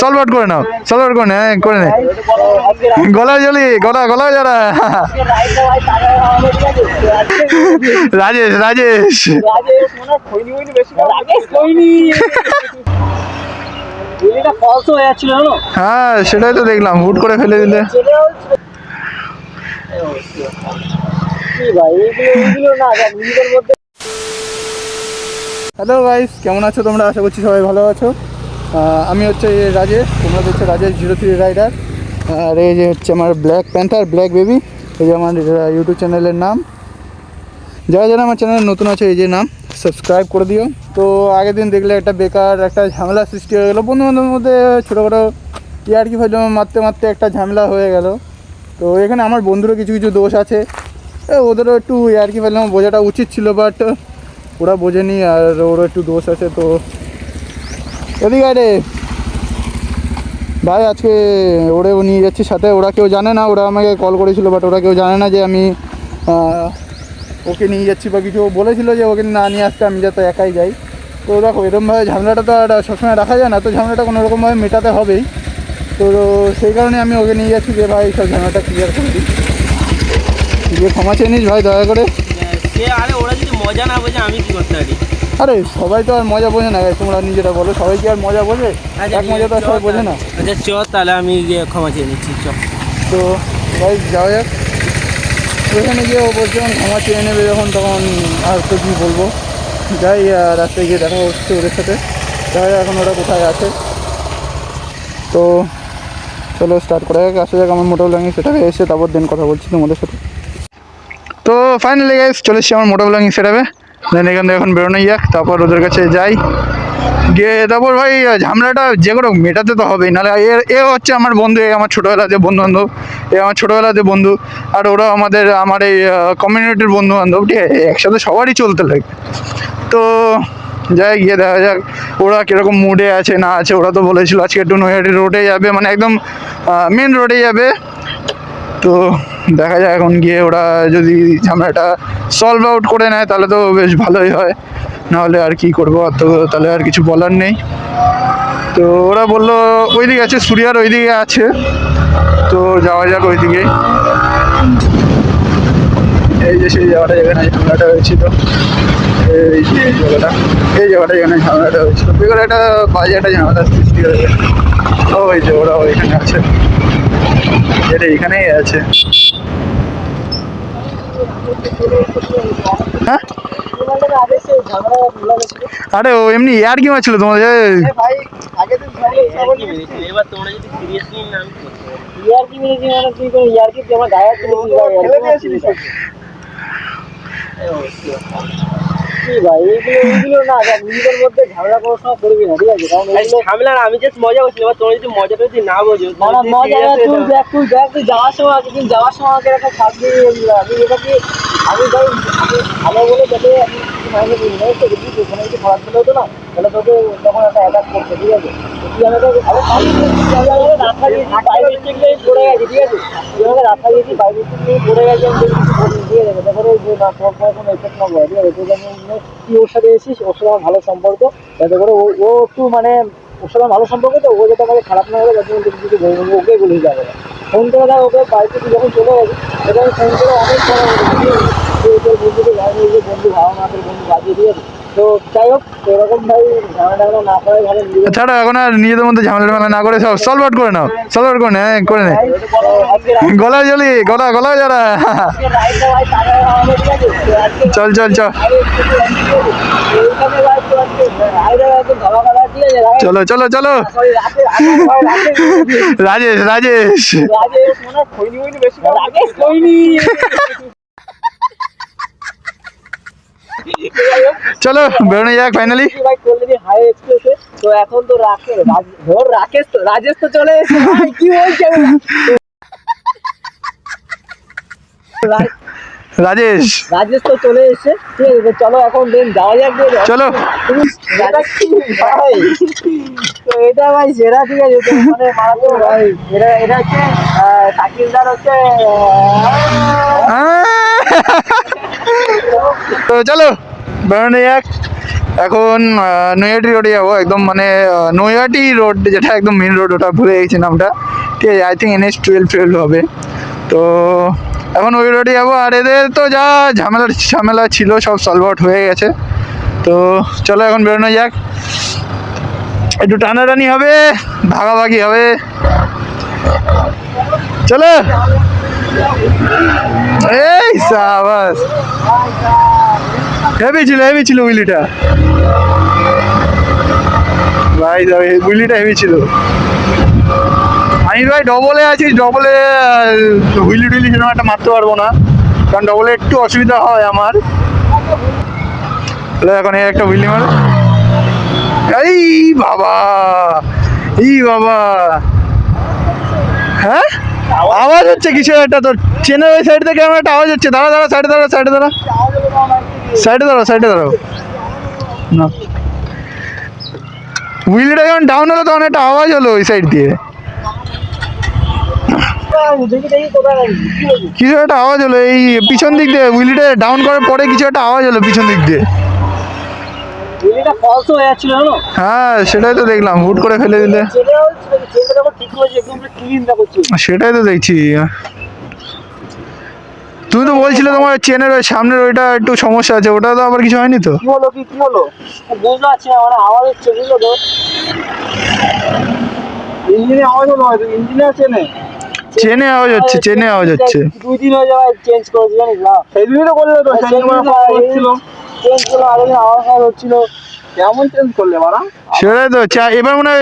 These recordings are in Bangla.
সলভ আউট করে নাও, সলভ আউট করে নে, করে নে। গলা জলি, গলা যারা। রাজেশ রাজেশ হ্যাঁ সেটাই তো দেখলাম, হুট করে ফেলে দিলে। হ্যালো গাইস, কেমন আছো তোমরা? আশা করছি সবাই ভালো আছো। আমি হচ্ছে রাজেশ, তোমরা হচ্ছে রাজেশ 03 রাইডার। আর এই যে হচ্ছে আমার ব্ল্যাক প্যান্থার, ব্ল্যাক বেবি, এই যে আমার ইউটিউব চ্যানেলের নাম। যারা যারা আমার চ্যানেলে নতুন আছে এই যে নাম, সাবস্ক্রাইব করে দিও। তো আগের দিন দেখলে একটা বেকার একটা ঝামেলা সৃষ্টি হয়ে গেলো বন্ধু বান্ধবের মধ্যে, ছোটোখাটো ইয়ার্কি ফেললাম, মারতে মারতে একটা ঝামেলা হয়ে গেল। তো এখানে আমার বন্ধুরও কিছু কিছু দোষ আছে, ওদেরও একটু ইয়ার্কি ফেললাম, বোঝাটা উচিত ছিল, বাট ওরা বোঝেনি আর ওরও একটু দোষ আছে। তো এদিকে রে ভাই, আজকে ওরেও নিয়ে যাচ্ছি সাথে। ওরা কেউ জানে না, ওরা আমাকে কল করেছিল, বাট ওরা কেউ জানে না যে আমি ওকে নিয়ে যাচ্ছি বা কিছু। বলেছিল যে ওকে না নিয়ে আসতে, আমি যাতে একাই যাই। তো দেখো এরকমভাবে ঝামেলাটা তো আর সবসময় রাখা যায় না, তো ঝামেলাটা কোনো রকমভাবে মেটাতে হবেই। তো সেই কারণে আমি ওকে নিয়ে যাচ্ছি যে ভাই সব ঝামেলাটা ক্লিয়ার করে দিই, যে ক্ষমা চেয়ে নিস ভাই দয়া করে। আরে ওরা যদি মজা না বোঝে আমি কি করতে পারি? আরে সবাই তো আর মজা বোঝে না, তোমরা নিজেরা বলো, সবাই কি আর মজা বোঝে? এক মজা তো আর সবাই বোঝে না। আচ্ছা চ, তাহলে আমি গিয়ে ক্ষমা চেয়ে নিচ্ছি, চ। তো ভাই যাওয়া যাক। ওখানে গিয়ে ও বলছে যখন ক্ষমা চেয়ে নেবে যখন, তখন আর তো কী বলবো। যাই, রাস্তায় গিয়ে দেখা হচ্ছে ওদের সাথে, দেখা যায় এখন ওরা কোথায় আছে। তো চলো স্টার্ট করা যাক, আসা যাক আমার মোটর ব্লগিং সেটাপে এসে, তারপর দিন কথা বলছি তোমাদের সাথে। তো ফাইনালি গাইস চলে এসেছি আমার মোটর ব্লগিং সেটাপে। দেন এখান থেকে এখন বেরোনোই যাক, তারপর ওদের কাছে যাই, গিয়ে তারপর ভাই ঝামেলাটা যে কোনো মেটাতে তো হবেই, নাহলে এ হচ্ছে আমার বন্ধু, এ আমার ছোটোবেলার যে বন্ধু বান্ধব, এ আমার ছোটোবেলার যে বন্ধু, আর ওরা আমার এই কমিউনিটির বন্ধু বান্ধব, ঠিক আছে, একসাথে সবারই চলতে লাগে। তো যাই, গিয়ে দেখা যাক ওরা কীরকম মুডে আছে না আছে। ওরা তো বলেছিল আজকে একটু নৈহাটি রোডে যাবে, মানে একদম মেন রোডে যাবে। তো দেখা যায় এখন গিয়ে ওরা যদি ঝামেলাটা সলভ আউট করে নেয় তাহলে তো বেশ ভালোই হয়, নাহলে আর কি করবো, আর তো তাহলে আর কিছু বলার নেই। তো ওরা বললো ওইদিকে আছে, সুরিয়ার ওইদিকে আছে, তো যাওয়া যাক ওইদিকে। এই যে সেই জায়গাটা যেখানে ঝামেলাটা হয়েছিল, এই যে এই জায়গাটা যেখানে ঝামেলাটা হয়েছিল, বেকার একটা বাজে একটা ঝামেলার সৃষ্টি হয়েছে। ওই যে ওরা ওইখানে আছে, এটা এখানেই আছে। হ্যাঁ আরে ও এমনি আর কি মারছিল তোমাদের? এবার তোমরা যদি সিরিয়াসলি না, আমি ঝামেলা আমি জাস্ট মজা করছি। এবার তোমরা যদি মজাটা যদি না বোঝো, তুই যাওয়ার সময় আগের যাওয়ার সময় আমাকে একটা থাকবি। আমি এটাকে আমি ভাই ভালো বলে যাতে আমি ওখানে যদি খারাপ চলে হতো না, তাহলে তোকে তখন একটা অ্যাটাক করছে, ঠিক আছে? তুই আমাকে রাস্তা গেছি বাইক নিয়ে পড়ে গেছে, ঠিক আছে? তুই আমাকে রাস্তা গেছি বাইক নিয়ে পড়ে গেছে, আমি দিয়ে দেবে তারপরে যে না তোর কোনো এফেক্ট না করে, ঠিক আছে? তুই তুই ওর সাথে এসিস, ওর সাথে আমার ভালো সম্পর্ক, যাতে করে ও একটু মানে ওর সাথে ভালো সম্পর্ক, তো ও যাতে আমাকে খারাপ না হলে যাতে কিছু ওকে বলে যাবে না। ফোন করে দেয় ওকে, বাড়িতে তুই যখন চলে গেছে সেটা আমি ফোন করে অনেক সময় তোর বন্ধুকে ভালো, বন্ধু ভালো না, তোর বন্ধু বাজিয়ে দিয়ে। তো যাই হোক, এরকম ভাই ঝামেলা না করে ভালো ছাড়ো, এখন আর নিজেদের মধ্যে ঝামেলা না করে সব সলভ আউট করে নাও, সলভ আউট করে নে, করে নে। গলা জলি, গলা যারা। চল চল চল, চলো চলো চলো। রাজেশ রাজেশ চলো বেরোনো যাক ফাইনালি। তো এখন তো রাকেশ তো রাজেশ তো চলে এসেছে, কি বলছে রাজেশ তো চলে এসেছে, ঠিক আছে? চলো এখন দিন যাওয়া যাক, চলো। তো এটা ভাই সেরা, ঠিক আছে? মানে মারাত্মক ভাই, এটা হচ্ছে শাকিলদার হচ্ছে। তো চলো বেরোনো যাক, এখন নৈহাটি রোডে যাবো একদম, মানে নৈহাটি রোড যেটা একদম মেন রোড, ওটা ভুলে গেছি নামটা, ঠিক আছে, আই থিঙ্ক NH-12 হবে। তো এখন ওই রোডে যাবো, আর এদের তো যা ঝামেলা ছিল সব সলভ আউট হয়ে গেছে। তো চলো এখন বেরোনো যাক, একটু টানাটানি হবে, ভাগাভাগি হবে, চলো। এই সাবাস, হেভি ছিল উইলিটা ভাই, উইলিটা হেভি ছিল। আমি ভাই ডবলে আছি, ডবলে হুইলি টুইলি সেরকম একটা মারতে পারবো না, কারণ ডবলে একটু অসুবিধা হয় আমার। এখন এই একটা হুইলি মার, এই বাবা, হ্যাঁ আওয়াজ হচ্ছে কিছু একটা, তোর চেনের ওই সাইড থেকে আমার একটা আওয়াজ হচ্ছে। দাঁড়া সাইডে দাঁড়াও না, হুইলটা যখন ডাউন হলো তখন একটা আওয়াজ হলো ওই সাইড দিয়ে, কিছু একটা আওয়াজ হলো এই পিছন দিক দিয়ে, হুইলটা ডাউন করার পরে কিছু একটা আওয়াজ হলো পিছন দিক দিয়ে। হ্যাঁ সেটাই তো দেখলাম, হুট করে ফেলে দিলে, সেটাই তো দেখছি। তুমি তো বলছিলে তোমার চেনের ওই সামনের ওইটা একটু সমস্যা আছে, ওটা তো আবার কিছু হয়নি তো? কি হলো বুঝতে পারছি না, মানে আওয়াজ হচ্ছে, বুঝলো তো, ইঞ্জিনে আওয়াজ হলো, হয়তো ইঞ্জিনে চেনে আওয়াজ হচ্ছে 2 দিন হয়ে যাওয়ায় চেঞ্জ করেছি, জানিস না? সেই দিনই তো করলে তো, চেঞ্জ করলো, আগের দিন আওয়াজ হচ্ছিল, কেমন চেঞ্জ করলে বাড়া? সেটাই তো, এবার মনে হয়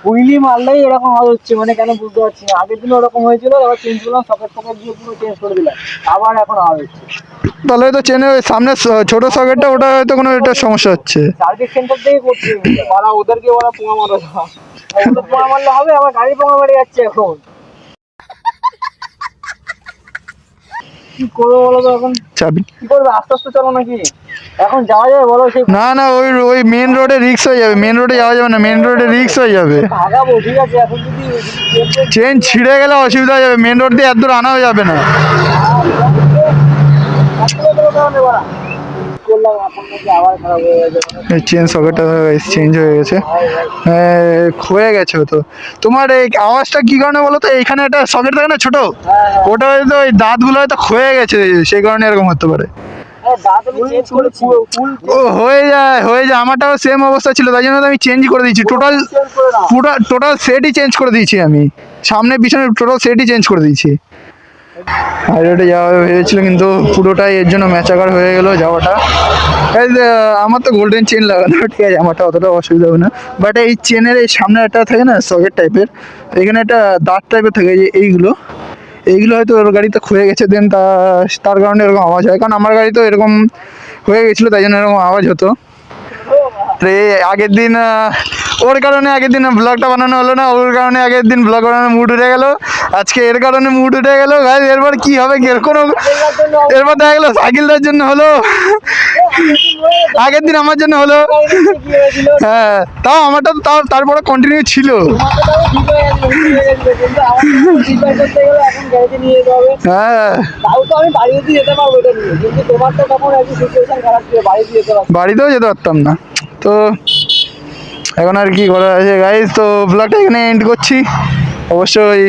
হুইলি মারলেই এরকম আওয়াজ হচ্ছে, মানে কেন বুঝতে পারছি না। আগের দিন ওরকম হয়েছিল, আবার চেঞ্জ করলাম, সকেট দিয়ে পুরো চেঞ্জ করে দিলাম, আবার এখন আওয়াজ হচ্ছে। তাহলে হয়তো চেনে ওই সামনে ছোট সকেটটা, ওটা হয়তো কোনো একটা সমস্যা হচ্ছে। সার্ভিস সেন্টার থেকে করছি, ওদেরকে পোঙা মারো, ওদের পোঙা মারলে হবে, আবার গাড়ি পোঙা মেরে যাচ্ছে এখন। কি করবো বলো তো এখন? চাবি কি করবে, আস্তে আস্তে চলো নাকি? এখন যাওয়া যাবে বলো? সেই না ওই মেন রোডে রিক্স হয়ে যাবে, মেন রোডে যাওয়া যাবে না, মেন রোডে রিক্স হয়ে যাবে। ভাগাবো, ঠিক আছে, এখন যদি চেন ছিঁড়ে গেলে অসুবিধা হয়ে যাবে, মেন রোড দিয়ে এত দূর আনাও যাবে না। চেন সকেটটা চেঞ্জ হয়ে গেছে, ক্ষয়ে গেছে তো। তোমার এই আওয়াজটা কি কারণে বলো তো? এইখানে একটা সকেট থাকে না ছোট, ওটা হয়তো ওই দাঁতগুলো হয়তো ক্ষয়ে গেছে, সেই কারণে এরকম হতে পারে। ও হয়ে যায় আমারটাও সেম অবস্থা ছিল, তাই জন্য আমি চেঞ্জ করে দিয়েছি, টোটাল সেটই চেঞ্জ করে দিয়েছি আমি, সামনে পিছনে টোটাল সেটই চেঞ্জ করে দিয়েছি। হাইরোডে যাওয়া ভেবেছিল, কিন্তু পুরোটাই এর জন্য ম্যাচাকার হয়ে গেল যাওয়াটা। আমার তো গোল্ডেন চেন লাগানো, ঠিক আছে, আমারটা অতটা অসুবিধা হবে না, বাট এই চেনের এই সামনে একটা থাকে না সকেট টাইপের, এখানে একটা দাঁত টাইপের থাকে, যে এইগুলো হয়তো ওর গাড়িতে ক্ষয়ে গেছে, দেন তার কারণে এরকম আওয়াজ হয়, কারণ আমার গাড়ি তো এরকম হয়ে গেছিলো, তাই জন্য এরকম আওয়াজ হতো। তো আগের দিন ওর কারণে আগের দিন ব্লগটা বানানো হলো না, ওর কারণে আগের দিন ব্লগ বানানোর মুড উঠে গেল, আজকে এর কারণে মুড উঠে গেল ভাই। এরপর কি হবে, এরপর দেখা গেলো সাইকেলটার জন্য হলো, আগের দিন আমার জন্য হলো। হ্যাঁ তাও আমারটা তো তারপরে কন্টিনিউ ছিল। হ্যাঁ বাড়িতেও যেতে পারতাম না। তো এখন আর কি করা আছে গাইজ, তো ব্লগটা এখানে এন্ড করছি। অবশ্যই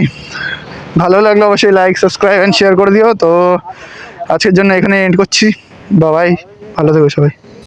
ভালো লাগলে অবশ্যই লাইক, সাবস্ক্রাইব অ্যান্ড শেয়ার করে দিও। তো আজকের জন্য এখানে এন্ড করছি, বাই, ভালো থেকো সবাই।